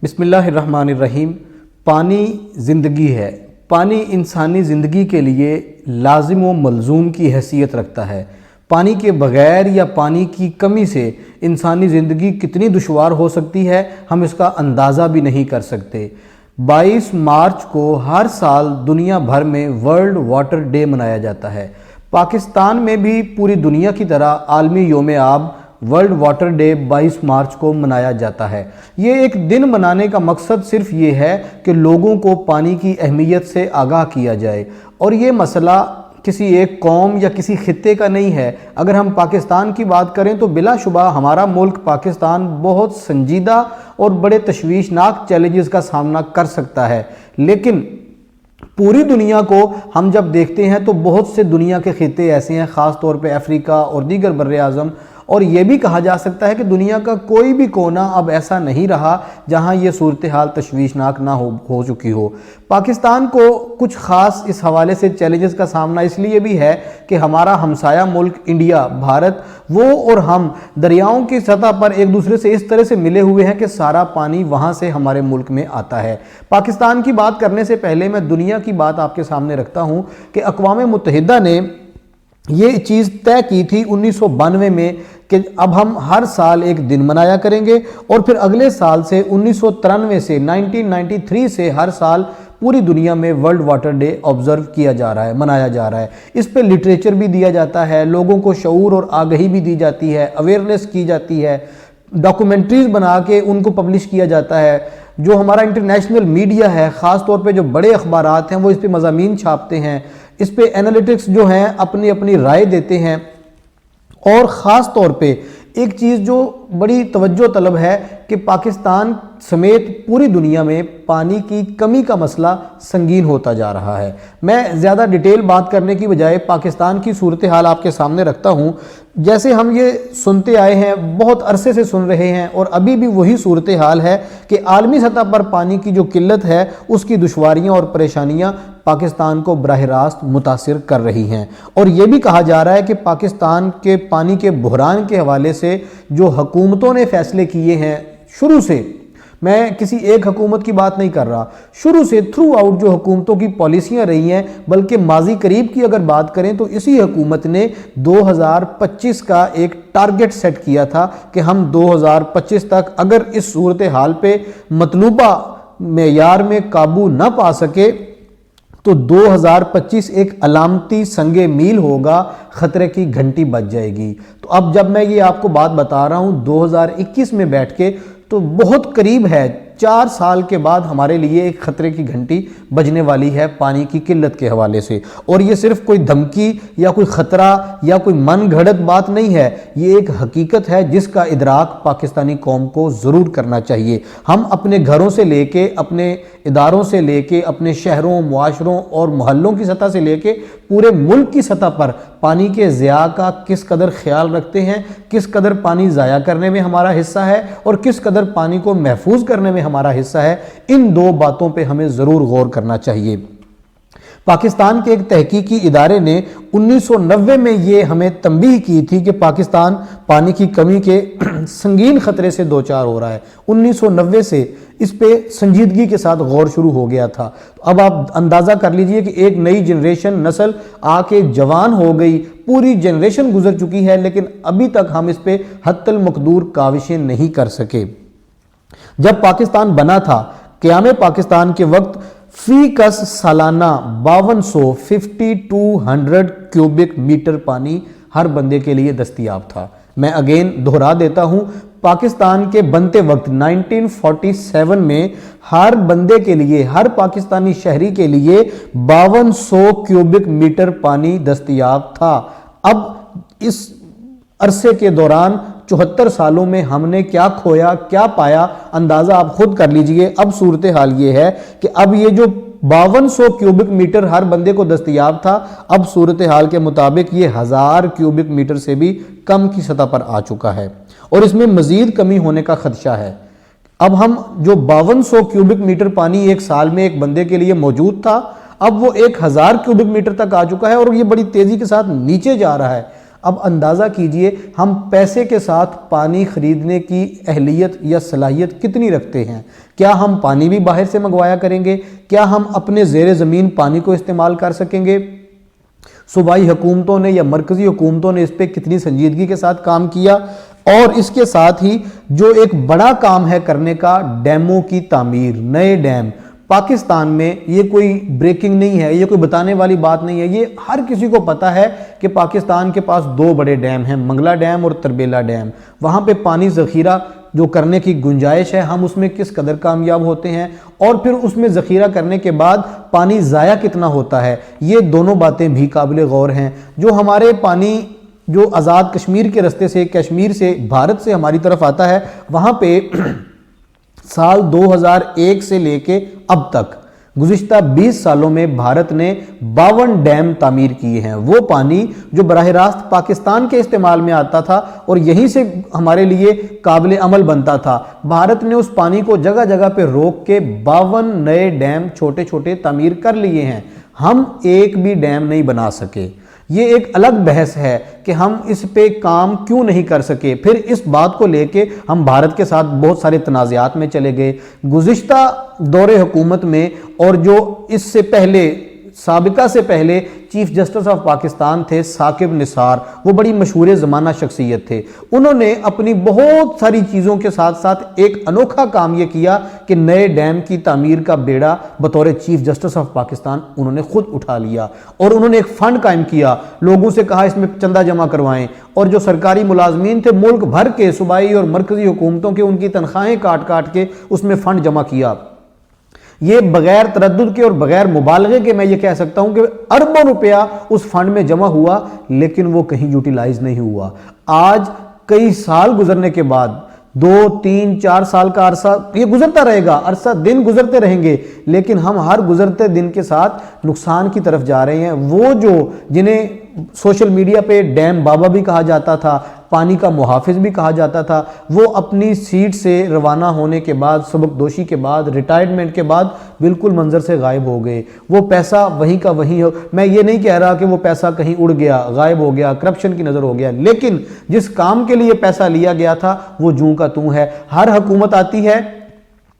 بسم اللہ الرحمن الرحیم۔ پانی زندگی ہے۔ پانی انسانی زندگی کے لیے لازم و ملزوم کی حیثیت رکھتا ہے۔ پانی کے بغیر یا پانی کی کمی سے انسانی زندگی کتنی دشوار ہو سکتی ہے، ہم اس کا اندازہ بھی نہیں کر سکتے۔ 22 مارچ کو ہر سال دنیا بھر میں ورلڈ واٹر ڈے منایا جاتا ہے۔ پاکستان میں بھی پوری دنیا کی طرح عالمی یوم آب ورلڈ واٹر ڈے 22 مارچ کو منایا جاتا ہے۔ یہ ایک دن منانے کا مقصد صرف یہ ہے کہ لوگوں کو پانی کی اہمیت سے آگاہ کیا جائے، اور یہ مسئلہ کسی ایک قوم یا کسی خطے کا نہیں ہے۔ اگر ہم پاکستان کی بات کریں تو بلا شبہ ہمارا ملک پاکستان بہت سنجیدہ اور بڑے تشویشناک چیلنجز کا سامنا کر سکتا ہے، لیکن پوری دنیا کو ہم جب دیکھتے ہیں تو بہت سے دنیا کے خطے ایسے ہیں، خاص طور پہ افریقہ اور دیگر بر اعظم، اور یہ بھی کہا جا سکتا ہے کہ دنیا کا کوئی بھی کونا اب ایسا نہیں رہا جہاں یہ صورتحال تشویشناک نہ ہو چکی ہو۔ پاکستان کو کچھ خاص اس حوالے سے چیلنجز کا سامنا اس لیے بھی ہے کہ ہمارا ہمسایہ ملک انڈیا، بھارت، وہ اور ہم دریاؤں کی سطح پر ایک دوسرے سے اس طرح سے ملے ہوئے ہیں کہ سارا پانی وہاں سے ہمارے ملک میں آتا ہے۔ پاکستان کی بات کرنے سے پہلے میں دنیا کی بات آپ کے سامنے رکھتا ہوں کہ اقوام متحدہ نے یہ چیز طے کی تھی 1992 میں کہ اب ہم ہر سال ایک دن منایا کریں گے، اور پھر اگلے سال سے 1993 سے 1993 سے ہر سال پوری دنیا میں ورلڈ واٹر ڈے آبزرو کیا جا رہا ہے، منایا جا رہا ہے۔ اس پہ لٹریچر بھی دیا جاتا ہے، لوگوں کو شعور اور آگہی بھی دی جاتی ہے، اویئرنیس کی جاتی ہے، ڈاکومنٹریز بنا کے ان کو پبلش کیا جاتا ہے۔ جو ہمارا انٹرنیشنل میڈیا ہے، خاص طور پہ جو بڑے اخبارات ہیں، وہ اس پہ مضامین چھاپتے ہیں، اس پہ اینالیٹکس جو ہیں اپنی رائے دیتے ہیں۔ اور خاص طور پہ ایک چیز جو بڑی توجہ طلب ہے کہ پاکستان سمیت پوری دنیا میں پانی کی کمی کا مسئلہ سنگین ہوتا جا رہا ہے۔ میں زیادہ ڈیٹیل بات کرنے کی بجائے پاکستان کی صورتحال آپ کے سامنے رکھتا ہوں۔ جیسے ہم یہ سنتے آئے ہیں، بہت عرصے سے سن رہے ہیں، اور ابھی بھی وہی صورتحال ہے کہ عالمی سطح پر پانی کی جو قلت ہے، اس کی دشواریاں اور پریشانیاں پاکستان کو براہ راست متاثر کر رہی ہیں۔ اور یہ بھی کہا جا رہا ہے کہ پاکستان کے پانی کے بحران کے حوالے سے جو حکومتوں نے فیصلے کیے ہیں، شروع سے، میں کسی ایک حکومت کی بات نہیں کر رہا، شروع سے تھرو آؤٹ جو حکومتوں کی پالیسیاں رہی ہیں، بلکہ ماضی قریب کی اگر بات کریں تو اسی حکومت نے 2025 کا ایک ٹارگٹ سیٹ کیا تھا کہ ہم 2025 تک اگر اس صورتحال پہ مطلوبہ معیار میں قابو نہ پا سکے تو 2025 ایک علامتی سنگ میل ہوگا، خطرے کی گھنٹی بج جائے گی۔ تو اب جب میں یہ آپ کو بات بتا رہا ہوں 2021 میں بیٹھ کے، تو بہت قریب ہے، 4 سال کے بعد ہمارے لیے ایک خطرے کی گھنٹی بجنے والی ہے پانی کی قلت کے حوالے سے۔ اور یہ صرف کوئی دھمکی یا کوئی خطرہ یا کوئی من گھڑت بات نہیں ہے، یہ ایک حقیقت ہے جس کا ادراک پاکستانی قوم کو ضرور کرنا چاہیے۔ ہم اپنے گھروں سے لے کے، اپنے اداروں سے لے کے، اپنے شہروں، معاشروں اور محلوں کی سطح سے لے کے پورے ملک کی سطح پر پانی کے ضیاع کا کس قدر خیال رکھتے ہیں، کس قدر پانی ضائع کرنے میں ہمارا حصہ ہے، اور کس قدر پانی کو محفوظ کرنے میں ہمارا حصہ ہے، ان دو باتوں پہ ہمیں ضرور غور کرنا چاہیے۔ پاکستان کے ایک تحقیقی ادارے نے 1990 میں یہ ہمیں تنبیہ کی تھی کہ پاکستان پانی کی کمی کے سنگین خطرے سے دوچار ہو رہا ہے۔ 1990 سے اس پہ سنجیدگی کے ساتھ غور شروع ہو گیا تھا۔ اب آپ اندازہ کر لیجئے کہ ایک نئی جنریشن، نسل آ کے جوان ہو گئی، پوری جنریشن گزر چکی ہے، لیکن ابھی تک ہم اس پہ حتی المقدور کاوشیں نہیں کر سکے۔ جب پاکستان بنا تھا، قیام پاکستان کے وقت فی کس سالانہ 5200 کیوبک میٹر پانی ہر بندے کے لیے دستیاب تھا۔ میں اگین دہرا دیتا ہوں، پاکستان کے بنتے وقت 1947 میں ہر بندے کے لیے، ہر پاکستانی شہری کے لیے 5200 کیوبک میٹر پانی دستیاب تھا۔ اب اس عرصے کے دوران 74 سالوں میں ہم نے کیا کھویا، کیا پایا، اندازہ آپ خود کر لیجئے۔ اب صورتحال یہ ہے کہ اب یہ جو 5200 کیوبک میٹر ہر بندے کو دستیاب تھا، اب صورتحال کے مطابق یہ 1000 کیوبک میٹر سے بھی کم کی سطح پر آ چکا ہے، اور اس میں مزید کمی ہونے کا خدشہ ہے۔ اب ہم جو 5200 کیوبک میٹر پانی ایک سال میں ایک بندے کے لیے موجود تھا، اب وہ 1000 کیوبک میٹر تک آ چکا ہے، اور یہ بڑی تیزی کے ساتھ نیچے جا رہا ہے۔ اب اندازہ کیجئے ہم پیسے کے ساتھ پانی خریدنے کی اہلیت یا صلاحیت کتنی رکھتے ہیں؟ کیا ہم پانی بھی باہر سے منگوایا کریں گے؟ کیا ہم اپنے زیر زمین پانی کو استعمال کر سکیں گے؟ صوبائی حکومتوں نے یا مرکزی حکومتوں نے اس پہ کتنی سنجیدگی کے ساتھ کام کیا؟ اور اس کے ساتھ ہی جو ایک بڑا کام ہے کرنے کا، ڈیموں کی تعمیر، نئے ڈیم پاکستان میں، یہ کوئی بریکنگ نہیں ہے، یہ کوئی بتانے والی بات نہیں ہے، یہ ہر کسی کو پتا ہے کہ پاکستان کے پاس 2 بڑے ڈیم ہیں، منگلا ڈیم اور تربیلا ڈیم۔ وہاں پہ پانی ذخیرہ جو کرنے کی گنجائش ہے، ہم اس میں کس قدر کامیاب ہوتے ہیں، اور پھر اس میں ذخیرہ کرنے کے بعد پانی ضائع کتنا ہوتا ہے، یہ دونوں باتیں بھی قابل غور ہیں۔ جو ہمارے پانی جو آزاد کشمیر کے رستے سے، کشمیر سے، بھارت سے ہماری طرف آتا ہے، وہاں پہ سال 2001 سے لے کے اب تک گزشتہ 20 سالوں میں بھارت نے 52 ڈیم تعمیر کیے ہیں۔ وہ پانی جو براہ راست پاکستان کے استعمال میں آتا تھا اور یہیں سے ہمارے لیے قابل عمل بنتا تھا، بھارت نے اس پانی کو جگہ جگہ پہ روک کے 52 نئے ڈیم چھوٹے چھوٹے تعمیر کر لیے ہیں۔ ہم ایک بھی ڈیم نہیں بنا سکے۔ یہ ایک الگ بحث ہے کہ ہم اس پہ کام کیوں نہیں کر سکے۔ پھر اس بات کو لے کے ہم بھارت کے ساتھ بہت سارے تنازعات میں چلے گئے۔ گزشتہ دور حکومت میں اور جو اس سے پہلے، سابقہ سے پہلے چیف جسٹس آف پاکستان تھے ثاقب نثار، وہ بڑی مشہور زمانہ شخصیت تھے۔ انہوں نے اپنی بہت ساری چیزوں کے ساتھ ساتھ ایک انوکھا کام یہ کیا کہ نئے ڈیم کی تعمیر کا بیڑا بطور چیف جسٹس آف پاکستان انہوں نے خود اٹھا لیا، اور انہوں نے ایک فنڈ قائم کیا، لوگوں سے کہا اس میں چندہ جمع کروائیں، اور جو سرکاری ملازمین تھے ملک بھر کے، صوبائی اور مرکزی حکومتوں کے، ان کی تنخواہیں کاٹ کاٹ کے اس میں فنڈ جمع کیا۔ یہ بغیر تردد کے اور بغیر مبالغے کے میں یہ کہہ سکتا ہوں کہ اربوں روپیہ اس فنڈ میں جمع ہوا، لیکن وہ کہیں یوٹیلائز نہیں ہوا۔ آج کئی سال گزرنے کے بعد، 2 3 4 سال کا عرصہ یہ گزرتا رہے گا، دن گزرتے رہیں گے، لیکن ہم ہر گزرتے دن کے ساتھ نقصان کی طرف جا رہے ہیں۔ وہ جو جنہیں سوشل میڈیا پہ ڈیم بابا بھی کہا جاتا تھا، پانی کا محافظ بھی کہا جاتا تھا، وہ اپنی سیٹ سے روانہ ہونے کے بعد، سبکدوشی کے بعد، ریٹائرمنٹ کے بعد بالکل منظر سے غائب ہو گئے۔ وہ پیسہ وہیں کا وہیں ہو۔ میں یہ نہیں کہہ رہا کہ وہ پیسہ کہیں اڑ گیا، غائب ہو گیا، کرپشن کی نظر ہو گیا، لیکن جس کام کے لیے پیسہ لیا گیا تھا وہ جوں کا توں ہے۔ ہر حکومت آتی ہے،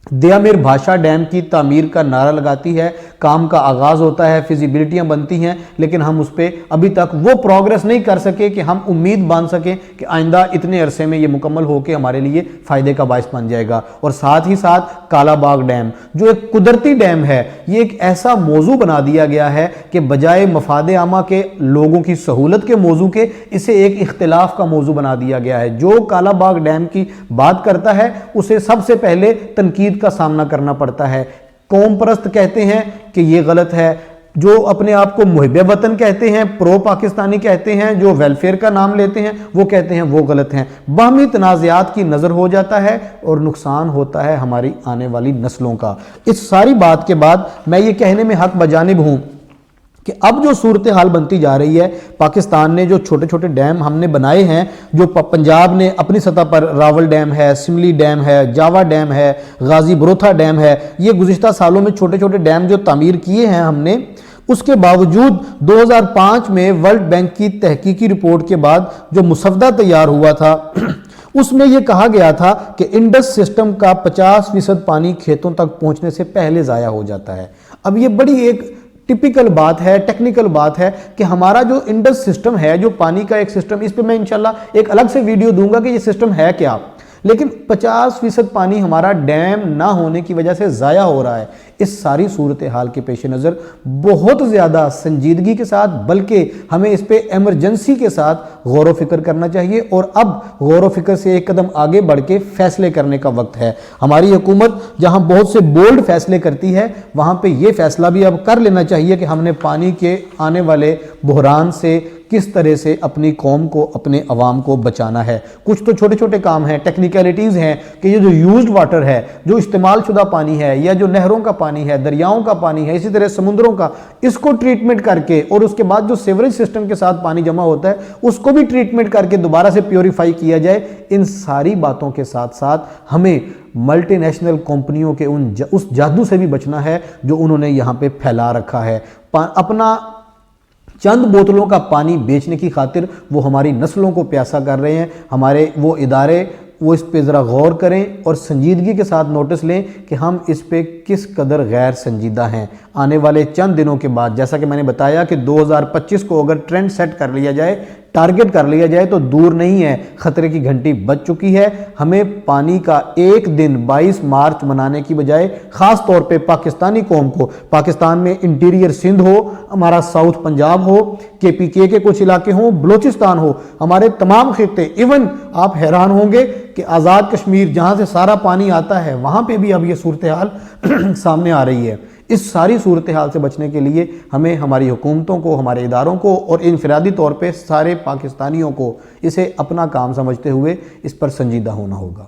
دیامیر بھاشا ڈیم کی تعمیر کا نعرہ لگاتی ہے، کام کا آغاز ہوتا ہے، فیزیبلٹیاں بنتی ہیں، لیکن ہم اس پہ ابھی تک وہ پروگریس نہیں کر سکے کہ ہم امید باندھ سکیں کہ آئندہ اتنے عرصے میں یہ مکمل ہو کے ہمارے لیے فائدے کا باعث بن جائے گا۔ اور ساتھ ہی ساتھ کالا باغ ڈیم جو ایک قدرتی ڈیم ہے، یہ ایک ایسا موضوع بنا دیا گیا ہے کہ بجائے مفاد عامہ کے، لوگوں کی سہولت کے موضوع کے، اسے ایک اختلاف کا موضوع بنا دیا گیا ہے۔ جو کالا باغ ڈیم کی بات کرتا ہے اسے سب سے پہلے تنقید کا سامنا کرنا پڑتا ہے۔ قوم پرست کہتے ہیں کہ یہ غلط ہے، جو اپنے آپ کو محب وطن کہتے ہیں، پرو پاکستانی کہتے ہیں، جو ویلفیئر کا نام لیتے ہیں، وہ کہتے ہیں وہ غلط ہیں۔ باہمی تنازعات کی نظر ہو جاتا ہے اور نقصان ہوتا ہے ہماری آنے والی نسلوں کا۔ اس ساری بات کے بعد میں یہ کہنے میں حق بجانب ہوں کہ اب جو صورتحال بنتی جا رہی ہے، پاکستان نے جو چھوٹے چھوٹے ڈیم ہم نے بنائے ہیں، جو پنجاب نے اپنی سطح پر راول ڈیم ہے، سملی ڈیم ہے، جاوا ڈیم ہے، غازی بروتھا ڈیم ہے، یہ گزشتہ سالوں میں چھوٹے چھوٹے ڈیم جو تعمیر کیے ہیں ہم نے، اس کے باوجود 2005 میں ورلڈ بینک کی تحقیقی رپورٹ کے بعد جو مسودہ تیار ہوا تھا، اس میں یہ کہا گیا تھا کہ انڈس سسٹم کا 50% پانی کھیتوں تک پہنچنے سے پہلے ضائع ہو جاتا ہے۔ اب یہ بڑی ایک ٹپیکل بات ہے، ٹیکنیکل بات ہے کہ ہمارا جو انڈس سسٹم ہے، جو پانی کا ایک سسٹم، اس پہ میں انشاءاللہ ایک الگ سے ویڈیو دوں گا کہ یہ سسٹم ہے کیا، لیکن 50% پانی ہمارا ڈیم نہ ہونے کی وجہ سے ضائع ہو رہا ہے۔ اس ساری صورتحال کے پیش نظر بہت زیادہ سنجیدگی کے ساتھ، بلکہ ہمیں اس پہ ایمرجنسی کے ساتھ غور و فکر کرنا چاہیے، اور اب غور و فکر سے ایک قدم آگے بڑھ کے فیصلے کرنے کا وقت ہے۔ ہماری حکومت جہاں بہت سے بولڈ فیصلے کرتی ہے، وہاں پہ یہ فیصلہ بھی اب کر لینا چاہیے کہ ہم نے پانی کے آنے والے بحران سے کس طرح سے اپنی قوم کو، اپنے عوام کو بچانا ہے۔ کچھ تو چھوٹے چھوٹے کام ہیں، ٹیکنیکلٹیز ہیں کہ یہ جو یوزڈ واٹر ہے، جو استعمال شدہ پانی ہے، یا جو نہروں کا پانی ہے، دریاؤں کا پانی ہے، اسی طرح سمندروں کا، اس کو ٹریٹمنٹ کر کے، اور اس کے بعد جو سیوریج سسٹم کے ساتھ پانی جمع ہوتا ہے اس کو بھی ٹریٹمنٹ کر کے دوبارہ سے پیوریفائی کیا جائے۔ ان ساری باتوں کے ساتھ ساتھ ہمیں ملٹی نیشنل کمپنیوں کے اس جادو سے بھی بچنا ہے جو انہوں نے یہاں پہ پھیلا رکھا ہے۔ اپنا چند بوتلوں کا پانی بیچنے کی خاطر وہ ہماری نسلوں کو پیاسا کر رہے ہیں۔ ہمارے وہ ادارے وہ اس پہ ذرا غور کریں اور سنجیدگی کے ساتھ نوٹس لیں کہ ہم اس پہ کس قدر غیر سنجیدہ ہیں۔ آنے والے چند دنوں کے بعد، جیسا کہ میں نے بتایا کہ 2025 کو اگر ٹرینڈ سیٹ کر لیا جائے، ٹارگٹ کر لیا جائے، تو دور نہیں ہے، خطرے کی گھنٹی بج چکی ہے۔ ہمیں پانی کا ایک دن 22 مارچ منانے کی بجائے، خاص طور پہ پاکستانی قوم کو، پاکستان میں انٹیریئر سندھ ہو، ہمارا ساؤتھ پنجاب ہو، KPK کے کچھ علاقے ہوں، بلوچستان ہو، ہمارے تمام خطے، ایون آپ حیران ہوں گے کہ آزاد کشمیر جہاں سے سارا پانی آتا ہے، وہاں پہ بھی اب یہ صورتحال سامنے آ رہی ہے۔ اس ساری صورتحال سے بچنے کے لیے ہمیں ہماری حکومتوں کو، ہمارے اداروں کو اور انفرادی طور پہ سارے پاکستانیوں کو اسے اپنا کام سمجھتے ہوئے اس پر سنجیدہ ہونا ہوگا۔